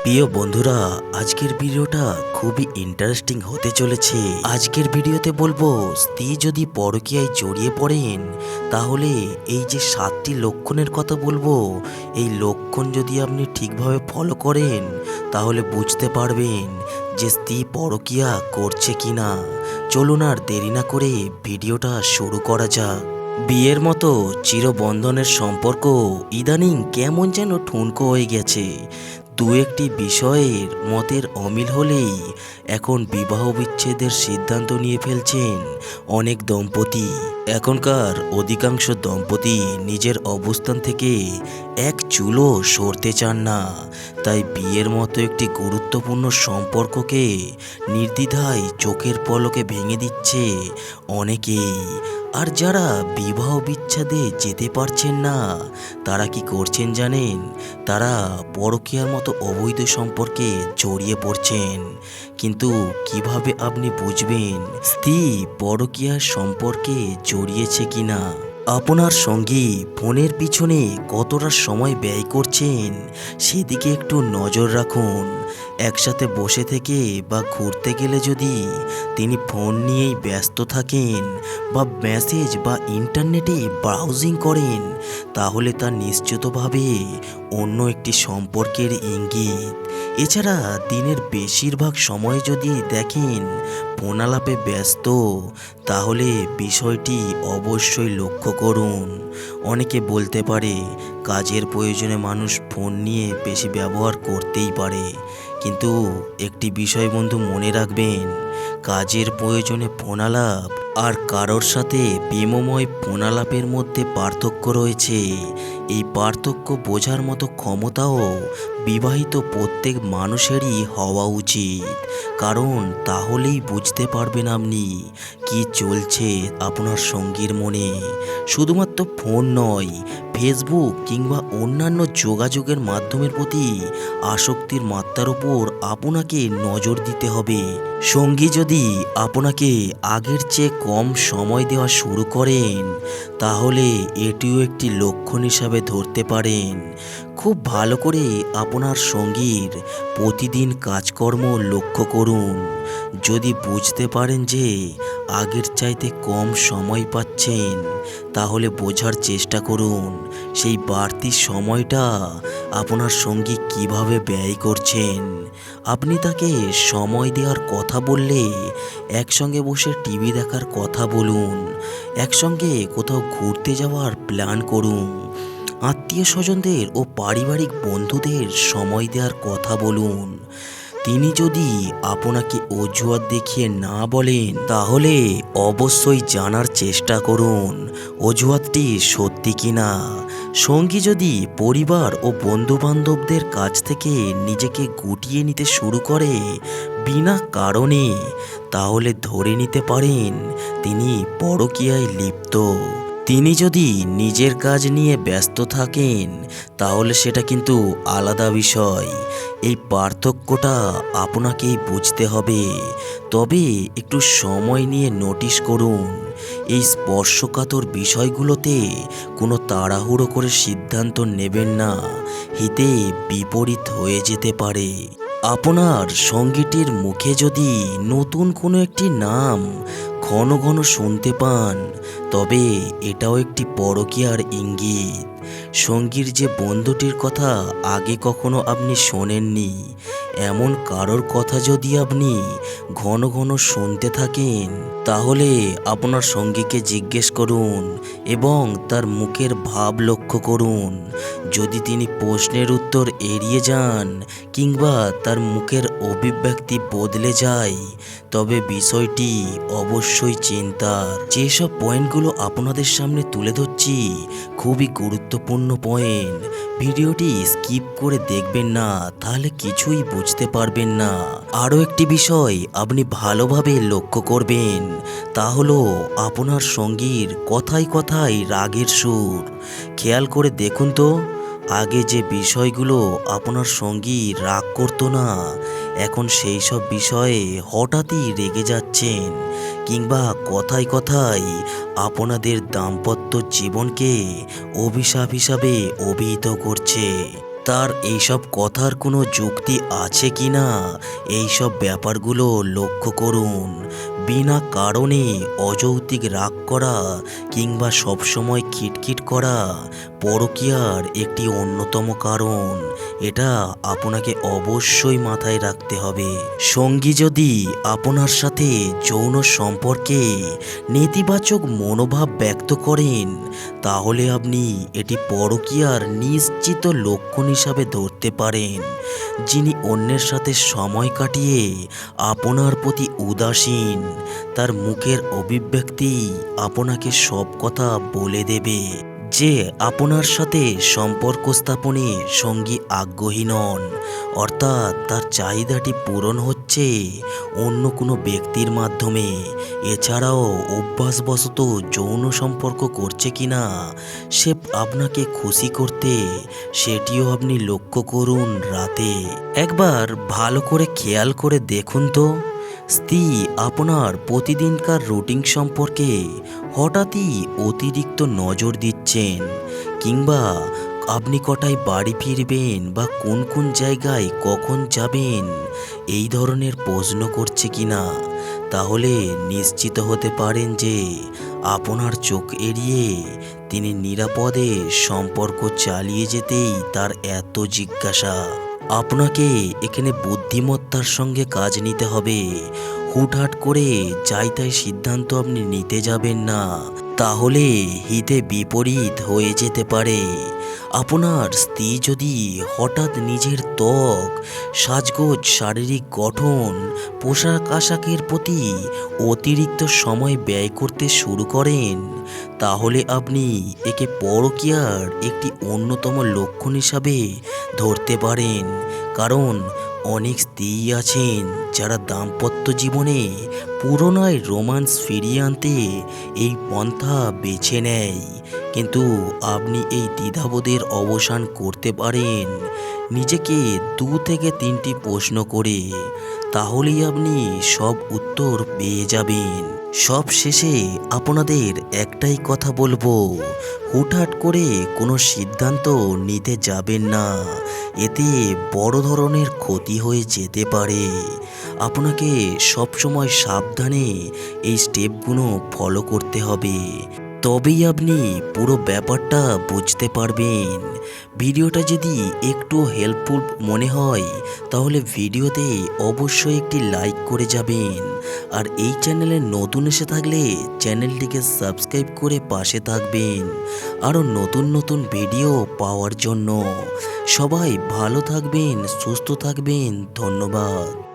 প্রিয় বন্ধুরা, আজকের ভিডিওটা খুবই ইন্টারেস্টিং হতে চলেছে। আজকের ভিডিওতে বলবো, স্ত্রী যদি পরকীয়ায় জড়িয়ে পড়েন তাহলে এই যে 7টি লক্ষণের কথা বলবো, এই লক্ষণ যদি আপনি ঠিকভাবে ফলো করেন তাহলে বুঝতে পারবেন যে স্ত্রী পরকীয়া করছে কিনা। চলুন আর দেরি না করে ভিডিওটা শুরু করা যাক। বিয়ের মতো চিরবন্ধনের সম্পর্ক ইদানিং কেমন যেন ঠুনকো হয়ে গেছে। দু একটি বিষয়ের মতের অমিল হলেই এখন বিবাহ বিচ্ছেদের সিদ্ধান্ত নিয়ে ফেলছেন অনেক দম্পতি। এখনকার অধিকাংশ দম্পতি নিজের অবস্থান থেকে এক চুলও সরতে চান না, তাই বিয়ের মতো একটি গুরুত্বপূর্ণ সম্পর্ককে নির্দ্বিধায় চোখের পলকে ভেঙে দিচ্ছে অনেকেই। আর যারা বিবাহ বিচ্ছেদে যেতে পারছেন না তারা কি করছেন জানেন? তারা পরকীয়ার মতো অবৈধ সম্পর্কে জড়িয়ে পড়ছেন। কিন্তু কিভাবে আপনি বুঝবেন স্ত্রী পরকীয়ার সম্পর্কে জড়িয়েছে কিনা? আপনার সঙ্গী ফোনের পিছনে কতটা সময় ব্যয় করছেন সেদিকে একটু নজর রাখুন। একসাথে বসে থেকে বা ঘুরতে গেলে যদি তিনি ফোন নিয়েই ব্যস্ত থাকেন বা মেসেজ বা ইন্টারনেটে ব্রাউজিং করেন তাহলে তা নিশ্চিতভাবে অন্য একটি সম্পর্কের ইঙ্গিত। এছাড়া দিনের বেশিরভাগ সময় যদি দেখেন ফোন আলাপে ব্যস্ত তাহলে বিষয়টি অবশ্যই লক্ষ্য করুন। অনেকে বলতে পারে কাজের প্রয়োজনে মানুষ ফোন নিয়ে বেশি ব্যবহার করতেই পারে, কিন্তু একটি বিষয় বন্ধু মনে রাখবেন, কাজের প্রয়োজনে ফোন আলাপ আর কারোর সাথে প্রেমময় ফোন আলাপের মধ্যে পার্থক্য রয়েছে। এই পার্থক্য বোঝার মতো ক্ষমতাও বিবাহিত প্রত্যেক মানুষেরই হওয়া উচিত, কারণ তাহলেই বুঝতে পারবেন আপনি কি চলছে আপনার সঙ্গীর মনে। শুধুমাত্র ফোন নয়, ফেসবুক কিংবা অন্যান্য যোগাযোগের মাধ্যমের প্রতি আসক্তির মাত্রার উপর আপনাকে নজর দিতে হবে। সঙ্গী যদি আপনাকে আগের চেয়ে কম সময় দেওয়া শুরু করেন তাহলে এটিও একটি লক্ষণ হিসাবে ধরতে পারেন। খুব ভালো করে আপনার সঙ্গীর প্রতিদিন কাজকর্ম লক্ষ্য করুন। যদি বুঝতে পারেন যে আগের চাইতে কম সময় পাচ্ছেন তাহলে বোঝার চেষ্টা করুন সেই বাড়তি সময়টা আপনার সঙ্গী কিভাবে ব্যয় করছেন। আপনি তাকে সময় দেওয়ার কথা বললে একসঙ্গে বসে টিভি দেখার কথা বলুন, একসঙ্গে কোথাও ঘুরতে যাওয়ার প্ল্যান করুন, আত্মীয় স্বজনদের ও পারিবারিক বন্ধুদের সময় দেওয়ার কথা বলুন। তিনি যদি আপনাকে অজুহাত দেখিয়ে না বলেন তাহলে অবশ্যই জানার চেষ্টা করুন অজুহাতটি সত্যি কিনা। সঙ্গী যদি পরিবার ও বন্ধুবান্ধবদের কাছ থেকে নিজেকে গুটিয়ে নিতে শুরু করে বিনা কারণে, তাহলে ধরে নিতে পারেন তিনি পরকীয়ায় লিপ্ত। তিনি যদি নিজের কাজ নিয়ে ব্যস্ত থাকেন তাহলে সেটা কিন্তু আলাদা বিষয়। এই পার্থক্যটা আপনাকেই বুঝতে হবে। তবে একটু সময় নিয়ে নোটিশ করুন। এই স্পর্শকাতর বিষয়গুলোতে কোনো তাড়াহুড়ো করে সিদ্ধান্ত নেবেন না, হিতে বিপরীত হয়ে যেতে পারে। আপনার সঙ্গীটির মুখে যদি নতুন কোনো একটি নাম ঘন ঘন শুনতে পান তবে এটাও একটি পরকীয়ার ইঙ্গিত। সঙ্গীর যে বন্ধুটির কথা আগে কখনো আপনি শোনেননি এমন কারোর কথা যদি আপনি ঘন ঘন শুনতে থাকেন তাহলে আপনার সঙ্গীকে জিজ্ঞেস করুন এবং তার মুখের ভাব লক্ষ্য করুন। যদি তিনি প্রশ্নের উত্তর এড়িয়ে যান কিংবা তার মুখের অভিব্যক্তি বদলে যায় তবে বিষয়টি অবশ্যই চিন্তার। যেসব পয়েন্টগুলো আপনাদের সামনে তুলে ধরছি খুবই গুরুত্বপূর্ণ পয়েন্ট, ভিডিওটি স্কিপ করে দেখবেন না, তাহলে কিছুই বুঝতে পারবেন না। আরও একটি বিষয় আপনি ভালোভাবে লক্ষ্য করবেন, তা হলো আপনার সঙ্গীর কথায় কথায় রাগের সুর। খেয়াল করে দেখুন তো, আগে যে বিষয়গুলো আপনার সঙ্গী রাগ করতো না এখন সেই সব বিষয়ে হঠাৎই রেগে যাচ্ছেন কিংবা কথায় কথায় আপনাদের দাম্পত্য জীবনকে অভিশাপ হিসাবে অভিহিত করছে। তার এইসব কথার কোনো যুক্তি আছে কি না এইসব ব্যাপারগুলো লক্ষ্য করুন। বিনা কারণে অযৌক্তিক রাগ করা কিংবা সবসময় খিটখিট করা পরকীয়ার একটি অন্যতম কারণ। এটা আপনাকে অবশ্যই মাথায় রাখতে হবে। সঙ্গী যদি আপনার সাথে যৌন সম্পর্কে নেতিবাচক মনোভাব ব্যক্ত করেন তাহলে আপনি এটি পরকীয়ার নিশ্চিত লক্ষণ হিসাবে ধরতে পারেন। যিনি অন্যের সাথে সময় কাটিয়ে আপনার প্রতি উদাসীন, তার মুখের অভিব্যক্তি আপনাকে সব কথা বলে দেবে যে আপনার সাথে সম্পর্ক স্থাপনে সঙ্গী আগ্রহী নন, অর্থাৎ তার চাহিদাটি পূরণ হচ্ছে অন্য কোনো ব্যক্তির মাধ্যমে। এছাড়াও অভ্যাসবশত যৌন সম্পর্ক করছে কিনা সে আপনাকে খুশি করতে, সেটিও আপনি লক্ষ্য করুন। রাতে একবার ভালো করে খেয়াল করে দেখুন তো, স্ত্রী আপনার প্রতিদিনকার রুটিন সম্পর্কে হঠাৎই অতিরিক্ত নজর দিচ্ছেন, কিংবা আপনি কটায় বাড়ি ফিরবেন বা কোন কোন জায়গায় কখন যাবেন এই ধরনের প্রশ্ন করছে কিনা, তাহলে নিশ্চিত হতে পারেন যে আপনার চোখ এড়িয়ে তিনি নিরাপদে সম্পর্ক চালিয়ে যেতেই তার এত জিজ্ঞাসা। আপনাকে এখানে বুদ্ধিমত্তার সঙ্গে কাজ নিতে হবে। হুটহাট করে যাই তাই সিদ্ধান্ত আপনি নিতে যাবেন না, তাহলে হিতে বিপরীত হয়ে যেতে পারে। আপনার স্ত্রী যদি হঠাৎ নিজের ত্বক, সাজগোজ, শারীরিক গঠন, পোশাক আশাকের প্রতি অতিরিক্ত সময় ব্যয় করতে শুরু করেন তাহলে আপনি একে পরকীয়ার একটি অন্যতম লক্ষণ হিসাবে ধরতে পারেন। কারণ অনেক স্ত্রী আছেন যারা দাম্পত্য জীবনে পুরোনায় রোম্যান্স ফিরিয়ে আনতে এই পন্থা বেছে নেয়, কিন্তু আপনি এই দ্বিধাবোধের অবসান করতে পারেন নিজেকে 2 থেকে 3টি প্রশ্ন করে। তাহলেই আপনি সব উত্তর পেয়ে যাবেন। সব শেষে আপনাদের একটাই কথা বলবো, হুটহাট করে কোনো সিদ্ধান্ত নিতে যাবেন না, এতে বড় ধরনের ক্ষতি হয়ে যেতে পারে। আপনাকে সবসময় সাবধানে এই স্টেপগুলো ফলো করতে হবে, তবেই আপনি পুরো ব্যাপারটা বুঝতে পারবেন। ভিডিওটা যদি একটু হেল্পফুল মনে হয় তাহলে ভিডিওতে অবশ্যই একটি লাইক করে যাবেন, আর এই চ্যানেলে নতুন এসে থাকলে চ্যানেলটিকে সাবস্ক্রাইব করে পাশে থাকবেন আরও নতুন নতুন ভিডিও পাওয়ার জন্য। সবাই ভালো থাকবেন, সুস্থ থাকবেন। ধন্যবাদ।